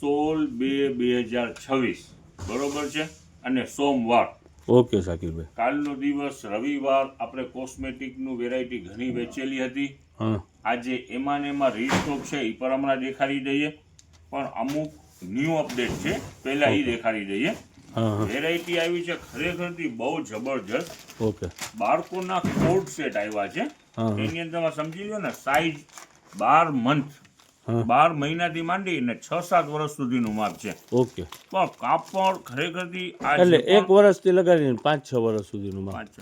16/2/2026 બરોબર છે અને સોમવાર ઓકે શાકિરભાઈ. કાલનો દિવસ રવિવાર આપણે કોસ્મેટિકનું વેરાયટી ઘણી વેચેલી હતી. હા આજે એમાં ને એમાં રીસ્ટોક છે એ પર હમણાં દેખાડી દઈએ, પણ અમુક ન્યૂ અપડેટ છે પહેલા એ દેખાડી દઈએ. હા હા વેરાયટી આવી છે ખરેખરથી બહુ જબરજસ્ત. ઓકે. બાળકોના કોટ સેટ આવ્યા છે. હા હા એની અંદર સમજી લો ને સાઈઝ 12 મંથ, હા 12 મહિનાથી માંડીને 6-7 વર્ષ સુધીનું માપ છે. ઓકે. પણ કાપડ ખરેખરથી આ એટલે જે પણ 1 વર્ષથી લગાડીને 5-6 વર્ષ સુધીનું માપ. પાંચ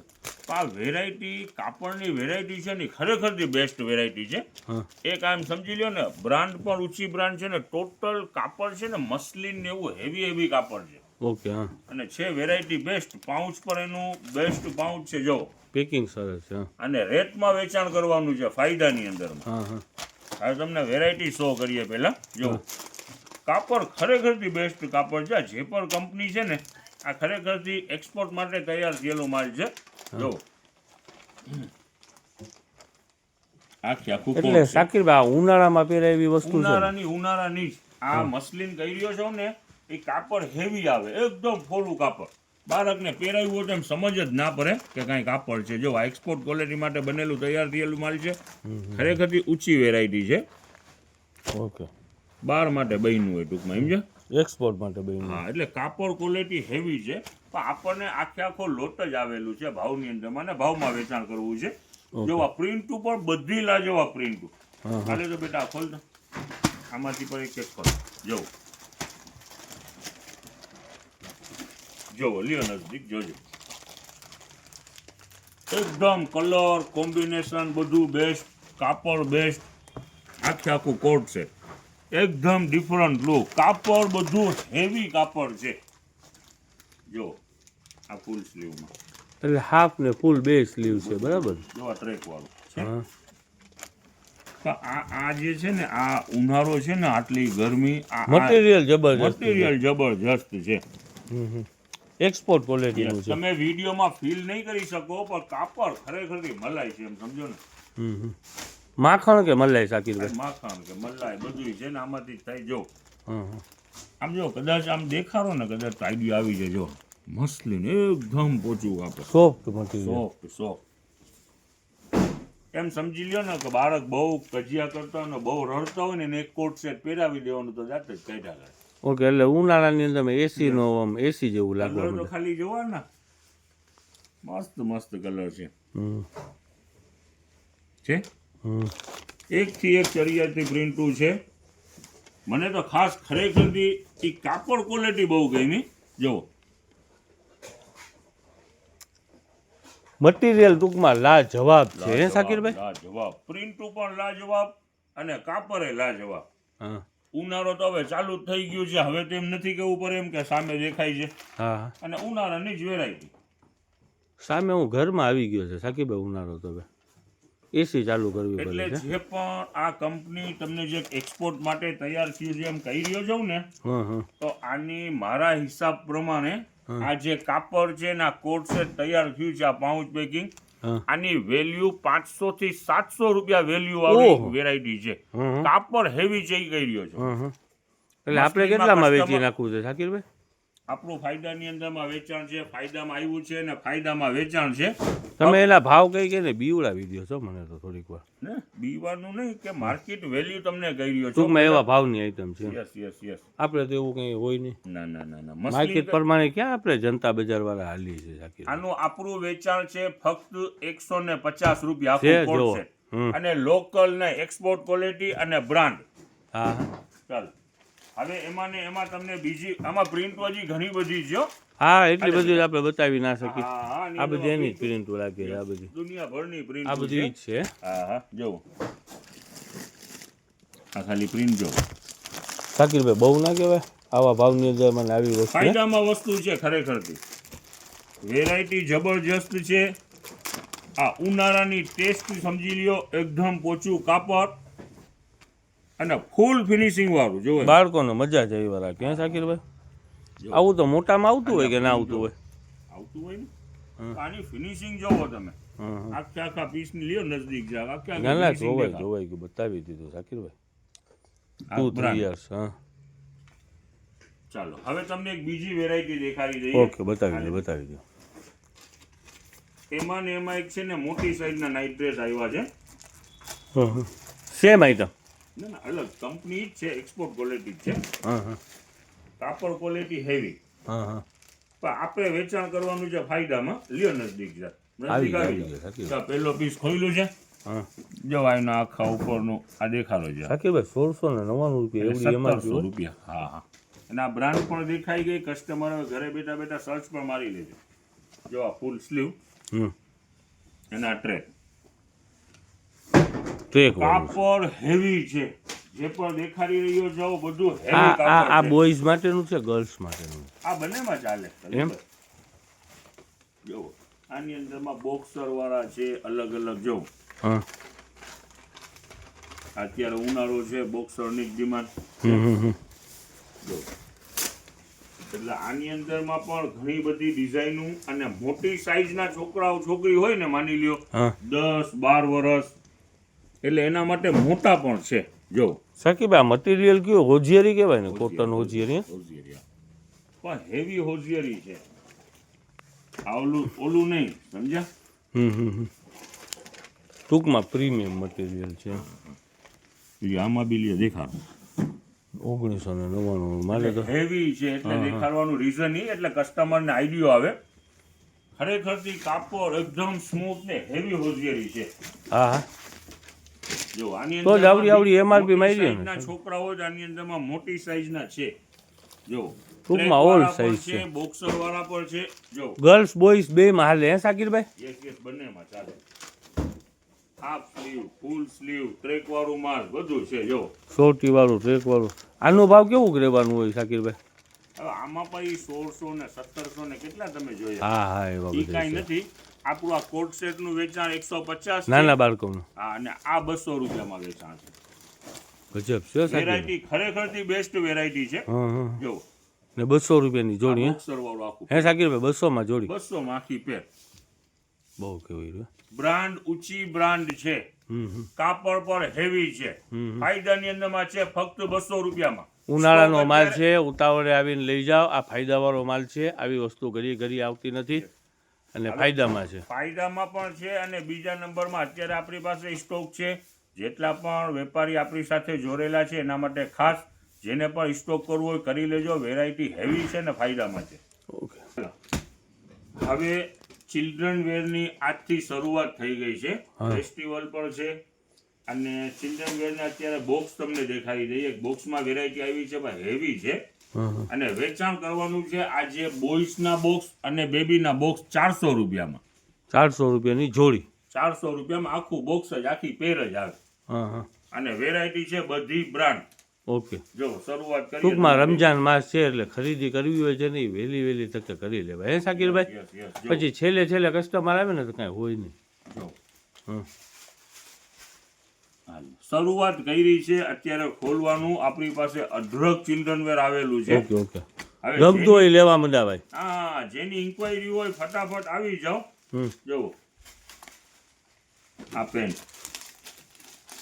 આ વેરાયટી કાપડની વેરાયટી છે ને ખરેખરથી બેસ્ટ વેરાયટી છે. હા એક આમ સમજી લ્યો ને બ્રાન્ડ પણ ઊંચી બ્રાન્ડ છે ને ટોટલ કાપડ છે ને મસલિન ને એવું હેવી કાપડ છે ઓકે. હા અને છે વેરાયટી બેસ્ટ. પાઉચ પર એનું બેસ્ટ પાઉચ છે જો, પેકિંગ સરસ છે. હા અને રેટમાં વેચાણ કરવાનું છે ફાયદાની અંદરમાં. હા હા હવે તમને વેરાયટી શો કરીએ પહેલા જો. કાપડ ખરેખરથી બેસ્ટ કાપડ છે. જે પણ કંપની છે ને આ ખરેખરથી એક્સપોર્ટ માટે તૈયાર થયેલો માલ છે જો. આખું એટલે શાકિરભાઈ આ ઉનાળામાં પહેરાય એવી વસ્તુ છે. ઉનાળાની જ આ મસલિન કહી રહ્યો છો ને એ કાપડ હેવી આવે, એકદમ ફોલું કાપડ. બાળકને પહેરાવ્યું હોય તો એમ સમજ જ ના પડે કે કાંઈ કાપડ છે. જો આ એક્સપોર્ટ ક્વોલિટી માટે બનેલું તૈયાર થયેલું માલ છે. ખરેખરથી ઊંચી વેરાયટી છે. ઓકે. 12 માટે બન્યું હોય ટૂંકમાં સમજ્યા. એક્સપોર્ટ માટે બન્યું. હા એટલે કાપડ ક્વોલિટી હેવી છે, પણ આપણને આખો લોટ જ આવેલું છે ભાવની અંદર. મને ભાવમાં વેચાણ કરવું છે. જો આ પ્રિન્ટ ઉપર બધી લાજવાબ પ્રિન્ટ. હાલે તો બેટા ખોલ દો આમાંથી પર એક ખોલ. જોવો લ્યો નજદીક જોજો. એકદમ કલર કોમ્બિનેશન બધું બેસ્ટ, કાપડ બેસ્ટ. આખું કોટ છે એકદમ ડિફરન્ટ લુક. કાપડ બધું હેવી કાપડ છે જો. આ ફૂલ સ્લીવમાં એટલે હાફ ને ફૂલ બે સ્લીવ છે બરાબર. જો આ ટ્રેક વાળું છે. હા તો આ જે છે ને આ ઉનાળો છે ને આટલી ગરમી, મટીરિયલ જબરજસ્ત. મટીરિયલ જબરજસ્ત છે. એક્સપોર્ટ ક્વોલિટીનું છે. તમે વિડીયોમાં ફીલ નહીં કરી શકો પણ કાપડ ખરેખરથી મલાઈ છે એમ સમજો ને. માખણ કે મલાઈ શાકિરભાઈ? માખણ કે મલાઈ બધું છે ને આમાંથી થાય જો. હા આમ જો કદાચ આમ દેખાડો ને કદાચ આઈડિયા આવી જાય જો. મસલિન એકદમ પોચું કાપડ, સોફ્ટ મટીરિયલ. સોફ્ટ. એમ સમજી લ્યો ને કે બાળક બહુ કજિયા કરતા હોય ને બહુ રડતા હોય ને એને એક કોટ સેટ પહેરાવી દેવાનું તો જાતે જ કાઢ્યા કરે. ઓકે. એટલે ઉનાળાની અંદર એસી નો આમ એસી જેવું લાગવા કલર તો માંડે. ખાલી જોવા ને મસ્ત કલર છે. એકથી એક ચરિયાતી પ્રિન્ટું છે. મને તો ખાસ ખરેખરથી એ કાપડ ક્વોલિટી બહુ ગમી જો. મટીરિયલ ટૂંકમાં લાજવાબ છે હે શાકિરભાઈ? લાજવાબ. પ્રિન્ટું પણ લાજવાબ અને કાપડે લાજવાબ. હા ઉનાળો તો હવે ચાલુ જ થઈ ગયું છે. હવે તો એમ નથી કેવું પડે એમ કે સામે દેખાય છે. હા અને ઉનાળાની જ વેરાયટી સામે હું ઘરમાં આવી ગયો છે શાકિરભાઈ. ઉનાળો તો હવે એસી ચાલુ કરવી પડે એટલે છે. જે પણ આ કંપની તમને જે એક્સપોર્ટ માટે તૈયાર થયું છે એમ કહી રહ્યો છું ને, તો આની મારા હિસાબ પ્રમાણે આ જે કાપડ છે ને આ કોટ સેટ તૈયાર થયું છે, આ પાઉચ પેકિંગ, આની વેલ્યુ 500 થી 700 રૂપિયા વેલ્યુ વાળી વેરાયટી છે. કાપડ હેવી છે કહી રહ્યો છો. એટલે આપણે કેટલામાં વેચી નાખવું છે શાકિરભાઈ? આપણું ફાયદાની અંદરમાં વેચાણ છે, ફાયદામાં આવ્યું છે ને ફાયદામાં વેચાણ છે. તમે એના ભાવ કઈ કે ને બીવડાવી દો છો મને તો થોડીક વાર. ને બીવાનું નહીં કે માર્કેટ વેલ્યુ તમને કહી રહ્યો છો. ટૂંકમાં એવા ભાવની આઈટમ છે. યસ. આપણે તો એવું કંઈ હોય નહીં. ના. માર્કેટ પ્રમાણે ક્યાં આપણે જનતા બજાર વાળા હાલી છે શાકિરભાઈ? આનું આપણું વેચાણ છે ફક્ત 150 રૂપિયા આખું કોટ છે. અને લોકલ ને એક્સપોર્ટ ક્વોલિટી અને બ્રાન્ડ. હા ચાલ હવે એમાં ને એમાં તમને બીજી આમાં પ્રિન્ટ હજી ઘણી બધી છે. હા એટલી બધી આપણે બતાવી ના શકીએ. હા આ બધી એની જ પ્રિન્ટ લાગે છે. આ બધી દુનિયાભરની પ્રિન્ટ આ બધી જ છે. હા જો આ ખાલી પ્રિન્ટ જો. શાકિરભાઈ બહુ ના કહેવાય આવા ભાવની અંદર મને આવી વસ્તુ. ફાયદામાં વસ્તુ છે ખરેખરથી. વેરાયટી જબરજસ્ત છે. આ ઉનાળાની ટેસ્ટ સમજી લ્યો. એકદમ પોચું કાપડ અને ફૂલ ફિનિશિંગ વાળું જો. બાળકોને મજા જ આવી વાર ક્યાં શાકિરભાઈ? આવું તો મોટામાં આવતું હોય કે ના આવતું હોય? આવતું હોય ને. આની ફિનિશિંગ જોવો તમે. આખા પીસની લ્યો નજદીક જાવ. ના જોવાય ગયું બતાવી દીધું શાકિરભાઈ. 2-3 years. હા ચાલો હવે તમને એક બીજી વેરાયટી દેખાડી દઈએ. ઓકે, બતાવી દો. એમાં ને એમાં એક છે ને મોટી સાઈઝના નાઇટ ડ્રેસ આવ્યા છે. Same item. ના અલગ કંપની જ છે, એક્સપોર્ટ ક્વોલિટી છે. હા. કાપડ ક્વોલિટી હેવી. હા. પણ આપણે વેચાણ કરવાનું છે ફાયદામાં. લ્યો નજદીક છે. નજદીક આવી ગયો. પહેલો પીસ ખોલ્યું છે. હા. જો આના આખા ઉપરનું આ દેખાડો છે. સાકીરભાઈ 1699 રૂપિયા એવડી એમાં 1700 રૂપિયા. હા. અને આ બ્રાન્ડ પણ દેખાઈ ગઈ. કસ્ટમર હવે ઘરે બેઠા બેઠા સર્ચ પણ મારી લેજો. જો આ ફૂલ સ્લીવ એના ટ્રેક કાપડ હેવી છે. જે પણ દેખાડી રહ્યો છો બધું હેવી કાપડ છે. આ બોયઝ માટેનું છે, ગર્લ્સ માટેનું? આ બંનેમાં ચાલે. એમ જો આની અંદરમાં બોક્સર વાળા છે, અલગ અલગ. જો હા, અત્યારે ઉનાળો છે, બોક્સરની ડિમાન્ડ. જો એટલે આની અંદરમાં પણ ઘણી બધી ડિઝાઇનો અને મોટી સાઈઝના છોકરાઓ છોકરી હોય ને, માની લ્યો 10-12 વર્ષ, એટલે એના માટે મોટા પણ છે. જો સાકીભાઈ આ મટીરિયલ કયો? હોજિયરી કહેવાય ને, કોટન હોજિયરી. પણ હેવી હોજિયરી છે. ઓલું નહીં, સમજ્યા? ટૂંકમાં પ્રીમિયમ મટીરિયલ છે. આમાં બી લ્યો દેખાડો 1999 મારે તો હેવી છે. એટલે દેખાડવાનું રીઝન એ એટલે કસ્ટમરને આઈડિયો આવે. ખરેખરથી કાપડ એકદમ સ્મૂથ ને હેવી હોજિયરી છે. હા. જો આની તો જ આવડી MRP મારી ના છોકરાઓ જ આની અંદરમાં મોટી સાઈઝના છે. જો ટૂંકમાં ઓલ સાઈઝ છે, બોક્સર વાળા પણ છે. જો ગર્લ્સ બોયઝ બે માં હાલે. હે સાકીરભાઈ? યસ બંનેમાં ચાલે. Half sleeve, full sleeve, track વાળું માલ બધું છે. જો શોર્ટી વાળું, ટ્રેક વાળું. આનો ભાવ કેવું રહેવાનું હોય સાકીરભાઈ? હવે આમાં પછી 1600 ને 1700 ને કેટલા તમે જોયા? હા એવા ઈ કાંઈ નથી. આપણું આ કોટ સેટ નું વેચાણ 150 નાના બાળકોનું. હા, અને આ 200 રૂપિયામાં વેચાણ છે. ગજબ છે. વેરાયટી ખરેખરથી બેસ્ટ વેરાયટી છે. જો ને 200 રૂપિયાની જોડી. બોક્સર વાળું આખું. હે સાકીરભાઈ 200 માં જોડી? 200 માં આખી પેર. બહુ કેવી બ્રાન્ડ ઊંચી બ્રાન્ડ છે. કાપડ પર હેવી છે. ફાયદાની અંદરમાં છે ફક્ત 200 રૂપિયામાં. ઉનાળાનો માલ છે, ઉતાવળે આવીને લઈ જાઓ. આ ફાયદાવાળો માલ છે. આવી વસ્તુ ઘડી આવતી નથી અને ફાયદામાં છે. ફાયદામાં પણ છે અને બીજા નંબરમાં અત્યારે આપણી પાસે સ્ટોક છે. જેટલા પણ વેપારી આપણી સાથે જોડેલા છે એના માટે ખાસ, જેને પણ સ્ટોક કરવો હોય કરી લેજો. વેરાયટી હેવી છે ને ફાયદામાં છે. ઓકે. હવે ચિલ્ડ્રન વેરની આજથી શરૂઆત થઈ ગઈ છે. ફેસ્ટિવલ પણ છે અને ચિલ્ડ્રન વેરના અત્યારે બોક્સ તમને દેખાડી દઈએ. બોક્સમાં વેરાયટી આવી છે પણ હેવી છે અને વેચાણ કરવાનું છે. આ જે બોય્સના બોક્સ અને બેબીના બોક્સ 400 રૂપિયામાં. 400 રૂપિયાની જોડી. 400 રૂપિયામાં આખું બોક્સ જ, આખી પેર જ આવે. અને વેરાયટી છે બધી બ્રાન્ડ. ઓકે. જો શરૂઆત કરી. ટૂંકમાં રમજાન માસ છે એટલે ખરીદી કરવી હોય છે નહીં, વહેલી તકે કરી લેવાય. હે સાકીરભાઈ? પછી છેલ્લે કસ્ટમર આવે ને તો કાંઈ હોય નહીં. જો શરૂઆત કરી છે અત્યારે ખોલવાનું. આપણી પાસે અઢળક ચિલ્ડ્રન વેર આવેલું છે. ઓકે. ગમતું હોય લેવા મંડાવાય. હા, જેની ઇન્ક્વાયરી હોય ફટાફટ આવી જાઓ. જો આ પેન્ટ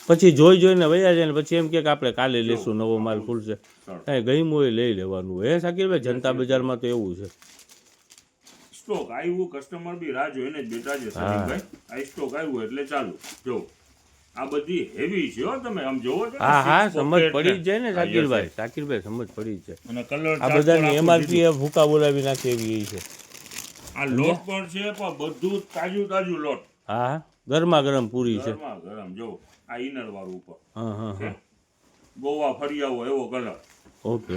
પછી જોઈને વયા જાય ને પછી એમ કે આપણે કાલે લેશું, નવો માલ ખુલશે. કાંઈ ગમ્યું હોય લઈ લેવાનું. હે સાકીરભાઈ? જનતા બજારમાં તો એવું છે. સ્ટોક આવ્યું, કસ્ટમર બી રાહ જોઈને જ બેઠા છે. સલીમભાઈ આ સ્ટોક આવ્યું એટલે ચાલુ. જો આ બધી હેવી છે હો, તમે આમ જોવો છો. હા સમજ પડી જ જાય ને સાકીરભાઈ સમજ પડી જ જાય. અને કલર આ બધાની MRP ભૂકા બોલાવી નાખે એવી છે. આ લોટ પણ છે પણ બધું તાજું લોટ. હા, ગરમા ગરમ પૂરી છે. ગરમ. જો આ ઇનર વાળું ઉપર. હા. ગોવા ફરિયાવો એવો કલર. ઓકે.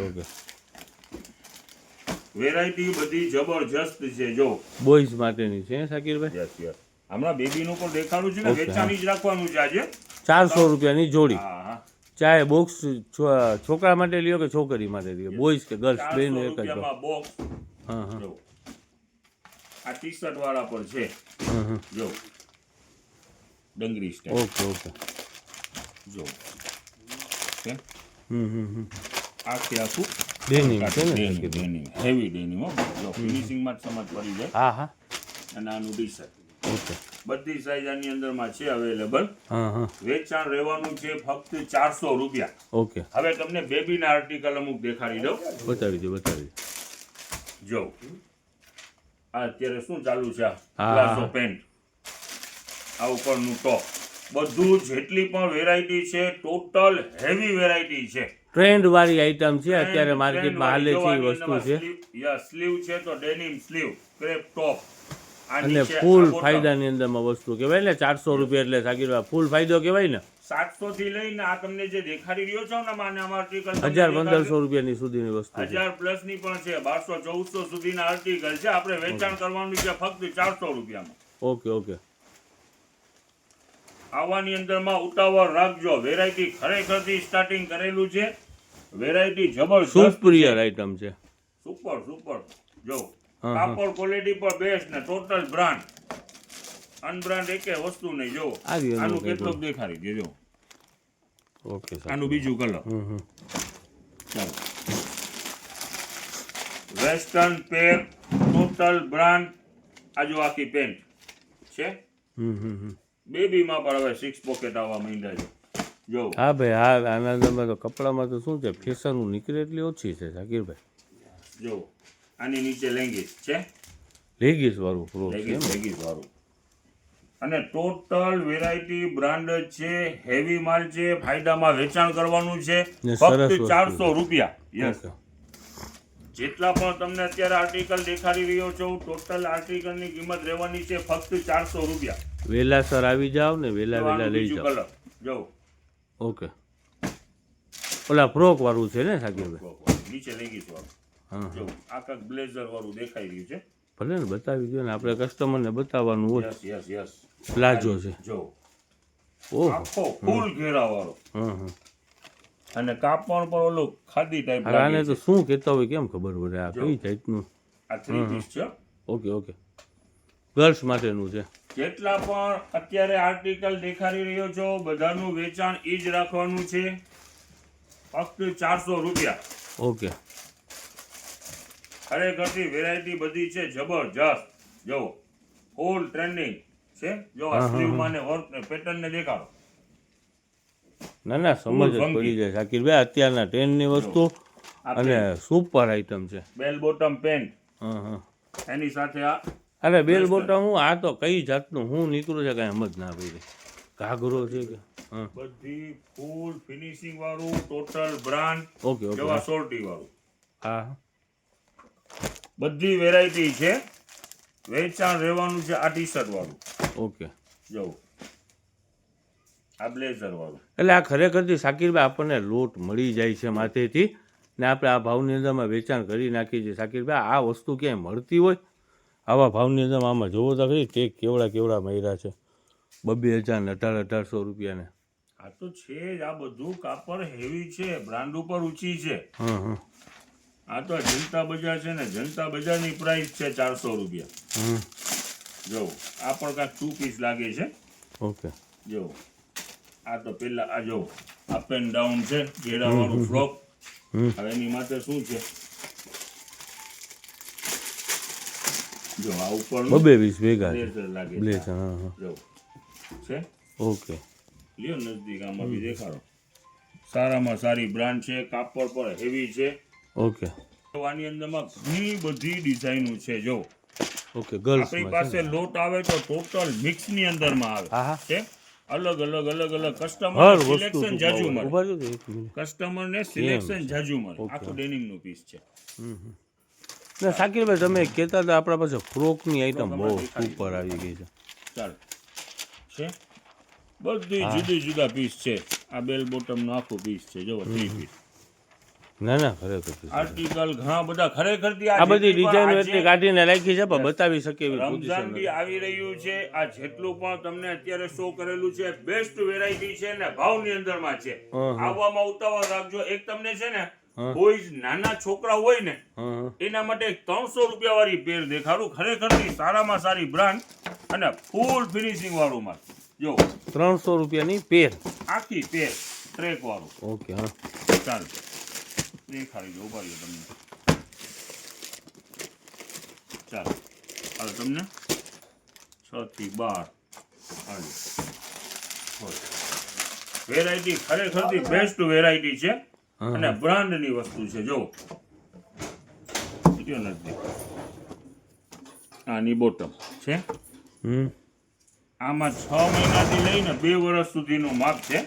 વેરાયટી બધી જબરજસ્ત છે. જો બોયઝ માટેની છે સાકીરભાઈ? યસ. હમણાં બેબીનું પણ દેખાડું છે ને, વેચાણી જ રાખવાનું છે આજે. 400 રૂપિયાની જોડી. હા. ચાહે બોક્સ છોકરા માટે લ્યો કે છોકરી માટે લ્યો, બોયઝ કે ગર્લ્સ બેનો એક જ બોક્સ. જો આ ટી-શર્ટ વાળા પણ છે. જો ડંગરી સ્ટાઈલ. ઓકે. જો આખું ડેનિમ છે ને? Denim, heavy denim. જો ફિનિશિંગમાં જ સમજ પડી જાય. હા. અને આનું ટી-શર્ટ. ઓકે. બધી સાઈઝ આની અંદરમાં છે અવેલેબલ. હા હા વેચાણ રહેવાનું છે ફક્ત 400 રૂપિયા. ઓકે હવે તમને બેબીના આર્ટિકલ અમુક દેખાડી દઉં. બતાવી દો જો આ અત્યારે શું ચાલુ છે, હા. પ્લાઝો પેન્ટ, આ ઉપરનું ટોપ, બધું જેટલી પણ વેરાયટી છે ટોટલ હેવી વેરાયટી છે. ટ્રેન્ડ વાળી આઈટમ છે અત્યારે માર્કેટમાં હાલે છે એ વસ્તુ છે સ્લીવ છે તો ડેનિમ સ્લીવ, ક્રેપ ટોપ, અને ફૂલ ફાયદાની અંદરમાં વસ્તુ કહેવાય ને. 400 રૂપિયા એટલે સાગીરભાઈ ફૂલ ફાયદો કહેવાય ને. 700 થી લઈને આ તમને જે દેખાડી રહ્યો છો ને આમાં આર્ટિકલ 1000-1500 રૂપિયાની સુધીની વસ્તુ છે. 1000 પ્લસ ની પણ છે, 1200-1400 સુધીના આર્ટિકલ છે. આપણે વેચાણ કરવાનું છે ફક્ત 400 રૂપિયામાં. ઓકે ઓકે આવાની અંદરમાં ઉતાવળ રાખજો. વેરાયટી ખરેખરથી સ્ટાર્ટિંગ કરેલું છે. વેરાયટી જબરદસ્ત, સુપરિયર આઈટમ છે. Super super. જો કાપડ ક્વોલિટી પર બેસ્ટ ને ટોટલ બ્રાન્ડ, અનબ્રાન્ડ એકે વસ્તુ નહીં. જો આનું કેટલું દેખાડી દેજો. ઓકે આનું બીજું કલર. ચાલો વેસ્ટર્ન પેર, ટોટલ બ્રાન્ડ. આ જો આખી પેન્ટ છે. બેબીમાં પણ હવે 6 પોકેટ આવવા માંડ્યા છે. જો હા ભાઈ હા, આના અંદરમાં તો કપડામાં તો શું છે, ફેશન નીકળે એટલી ઓછી છે સાકીરભાઈ. જો આની નીચે લેગીસ છે, લેગીસ વાળું ફ્રોક છે, લેગીસ વાળું, અને ટોટલ વેરાયટી બ્રાન્ડ છે, હેવી માલ છે. ફાયદામાં વેચાણ કરવાનું છે ફક્ત 400 રૂપિયા. યસ, જેટલા પણ તમને અત્યારે આર્ટિકલ દેખાડી રહ્યો છું ટોટલ આર્ટિકલની કિંમત રહેવાની છે ફક્ત 400 રૂપિયા. વેલાસર આવી જાવ ને, વેલા લઈ જાવ. કલર જો ઓકે, ઓલા ફ્રોક વાળું છે ને સાકીરભાઈ, નીચે લેગીસ વાળું. હા જો આખા બ્લેઝર વાળું દેખાઈ રહ્યું છે. ભલે ને બતાવી દો ને, આપણે કસ્ટમરને બતાવવાનું હોય. યસ યસ યસ, પ્લાઝો છે. જો ઓહ આખો ફૂલ ઘેરા વાળો, અને કાપડ પણ ઓલું ખાદી ટાઈપ આને તો શું કહેતા હોય કેમ ખબર પડે, આ કઈ જાતનું? આ 3 પીસ છે. ઓકે ઓકે, ગર્લ્સ માટેનું છે. જેટલા પણ અત્યારે આર્ટિકલ દેખાડી રહ્યો છો બધાનું વેચાણ ઈ જ રાખવાનું છે ફક્ત 400 રૂપિયા. ઓકે, ખરેખરથી વેરાયટી બધી છે જબરજસ્ત. જો ફૂલ ટ્રેન્ડિંગ છે. જો આ સ્લીવમાં ને વર્ક ને પેટર્ન ને દેખાડો. ના ના સમજ જ પડી જાય સાકીરભાઈ, અત્યારના ટ્રેન્ડની વસ્તુ અને સુપર આઈટમ છે. બેલ બોટમ પેન્ટ, હા એની સાથે આ અરે બેલ બોટમ હું આ તો કઈ જાતનું હું નીકળું છે કઈ સમજ ના પડી. ઘાઘરો છે કે બધી ફૂલ ફિનિશિંગ વાળું ટોટલ બ્રાન્ડ. ઓકે ઓકે, જવા સોલ્ટી વાળું, હા બધી વેરાયટી છે. વેચાણ રહેવાનું છે આ ટી શર્ટ વાળું. ઓકે, જો આ બ્લેઝર વાળું. એટલે આ ખરેખરથી સાકીરભાઈ આપણને લોટ મળી જાય છે માથેથી, ને આપણે આ ભાવની અંદરમાં વેચાણ કરી નાખીએ છીએ. સાકીરભાઈ આ વસ્તુ ક્યાંય મળતી હોય આવા ભાવની અંદરમાં? આમાં જોવો તો ખરી ટેક કેવડા મર્યા છે, 2000 ને 1800 રૂપિયાને. આ તો છે જ, આ બધું કાપડ હેવી છે, બ્રાન્ડ ઉપર ઊંચી છે. આ તો જનતા બજાર છે ને, જનતા બજારની પ્રાઇસ છે 400 રૂપિયા. જો આ પણ કાંઈક 2 પીસ લાગે છે. ઓકે, જો આ તો પેલા આ જો અપ એન્ડ ડાઉન છે, ઘેરા વાળું ફ્રોક. હવે એની માથે શું છે, જો આ ઉપર 220 ભેગા છે બ્લેઝર લાગે બ્લેઝર. છે. હા જો છે, ઓકે, લ્યો નજદીક આમાં બી દેખાડો. સારામાં સારી બ્રાન્ડ છે, કાપડ પર હેવી છે. ઓકે આની અંદરમાં ઘણી બધી ડિઝાઇનો છે. જો ઓકે, ગર્લ્સ આપણી પાસે લોટ આવે તો ટોટલ મિક્સ ની અંદરમાં આવે છે. અલગ કસ્ટમર સિલેક્શન જાજુ મળે. કસ્ટમર ને સિલેક્શન જાજુ મળે. આખું ડેનિમ નું પીસ છે. ના સાકીરભાઈ તમે કહેતા હતા આપણા પાસે ફ્રોકની આઈટમ બહુ સુપર આવી ગઈ છે. ચાલ છે, બધી જુદા પીસ છે. આ બેલ બોટમ નું આખું પીસ છે. જો 3 પીસ. ના ના ખરેખર આર્ટિકલ ઘણા બધા ખરેખરથી આ બધી ડિઝાઇન એટલી કાઢીને રાખી છે પણ બતાવી શકે એવી રમઝાન બી આવી રહ્યું છે. આ જેટલું પણ તમને અત્યારે શો કરેલું છે બેસ્ટ વેરાયટી છે ને ભાવની અંદરમાં છે. આવવામાં ઉતાવળ રાખજો. એક તમને છે ને બોયઝ નાના છોકરા હોય ને એના માટે 300 રૂપિયા વાળી પેર દેખાડું. ખરેખરથી સારામાં સારી બ્રાન્ડ અને ફૂલ ફિનિશિંગ વાળું માલ. જો 300 રૂપિયાની પેર, આખી પેર ટ્રેક વાળું. ઓકે, હા ચાલો દેખાડી દો ઉભા રહ્યો તમને. ચાલો હવે તમને 6 થી 12 વેરાયટી ખરેખરથી બેસ્ટ વેરાયટી છે અને બ્રાન્ડની વસ્તુ છે. જો વિડિયો નથી, આની બોટમ છે. આમાં 6 મહિનાથી લઈને 2 વર્ષ સુધીનું માપ છે.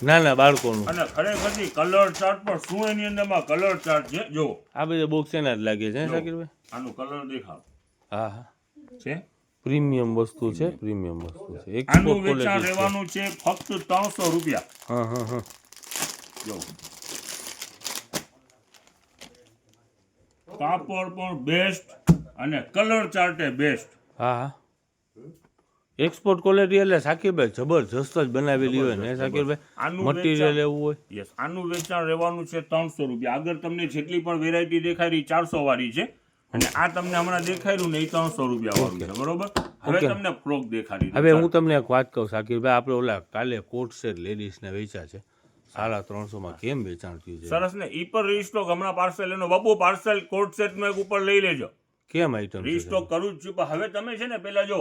નાના બાળકોનું. અને ખરેખરથી કલર ચાર્ટ પણ શું એની અંદરમાં કલર ચાર્ટ છે. જો આ બધા બોક્સ એના જ લાગે છે શાકિરભાઈ. આનું કલર દેખાવ હા હા છે. પ્રીમિયમ વસ્તુ છે, પ્રીમિયમ વસ્તુ છે. આનું એક્સપોર્ટ વેચાણ ક્વોલિટી છે. રહેવાનું છે ફક્ત 300 રૂપિયા. હા હા હા. જો કાપડ પણ બેસ્ટ અને કલર ચાર્ટે બેસ્ટ. હા હા. એક્સપોર્ટ ક્વોલિટી એટલે શાકિરભાઈ જબરજસ્ત જ બનાવેલી હોય ને શાકિરભાઈ. આનું મટીરિયલ એવું હોય. યસ, આનું વેચાણ રહેવાનું છે 300 રૂપિયા. આગળ તમને જેટલી પણ વેરાયટી દેખાડી 400 વાળી છે અને આ તમને હમણાં દેખાડ્યું ને એ 300 રૂપિયા વાળું છે. બરોબર. હવે તમને ફ્રોક દેખાડી દઉં. હવે હું તમને એક વાત કહું શાકિરભાઈ, આપણે ઓલા કાલે કોટ સેટ લેડીઝને વેચ્યા છે 350 કેમ વેચાણ થયું છે? સરસ ને. ઈ પર રીસ્ટોક હમણાં પાર્સલ એનો બાપુ પાર્સલ કોટ સેટ નો એક ઉપર લઈ લેજો. કેમ આઈટમ રીસ્ટોક કરું જ છું. પણ હવે તમે છે ને પેલા જો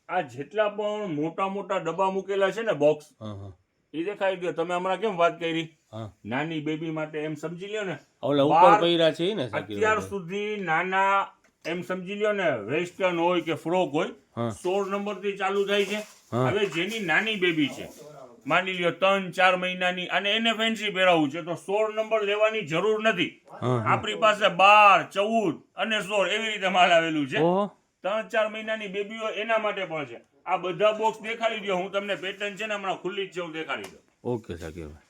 આ જેટલા પણ મોટા મોટા ડબ્બા મૂકેલા છે ને બોક્સ, એ દેખાઈ ગયો. તમે હમણાં કેમ વાત કરી નાની બેબી માટે, એમ સમજી લ્યો ને ઓલા ઉપર પહેર્યા છે ને અત્યાર સુધી નાના એમ સમજી લ્યો ને વેસ્ટર્ન હોય કે ફ્રોક હોય 16 નંબર થી ચાલુ થાય છે. હવે જેની નાની બેબી છે, માની લ્યો 3-4 મહિનાની, અને એને ફેન્સી પહેરાવવું છે તો 16 નંબર લેવાની જરૂર નથી. આપણી પાસે 12, 14 અને 16 એવી રીતે માલ આવેલું છે. 3-4 મહિનાની બેબી હોય એના માટે પણ છે. આ બધા બોક્સ દેખાડી દો. હું તમને પેટર્ન છે ને હમણાં ખુલ્લી જ છે, હું દેખાડી દઉં. ઓકે શાકિરભાઈ.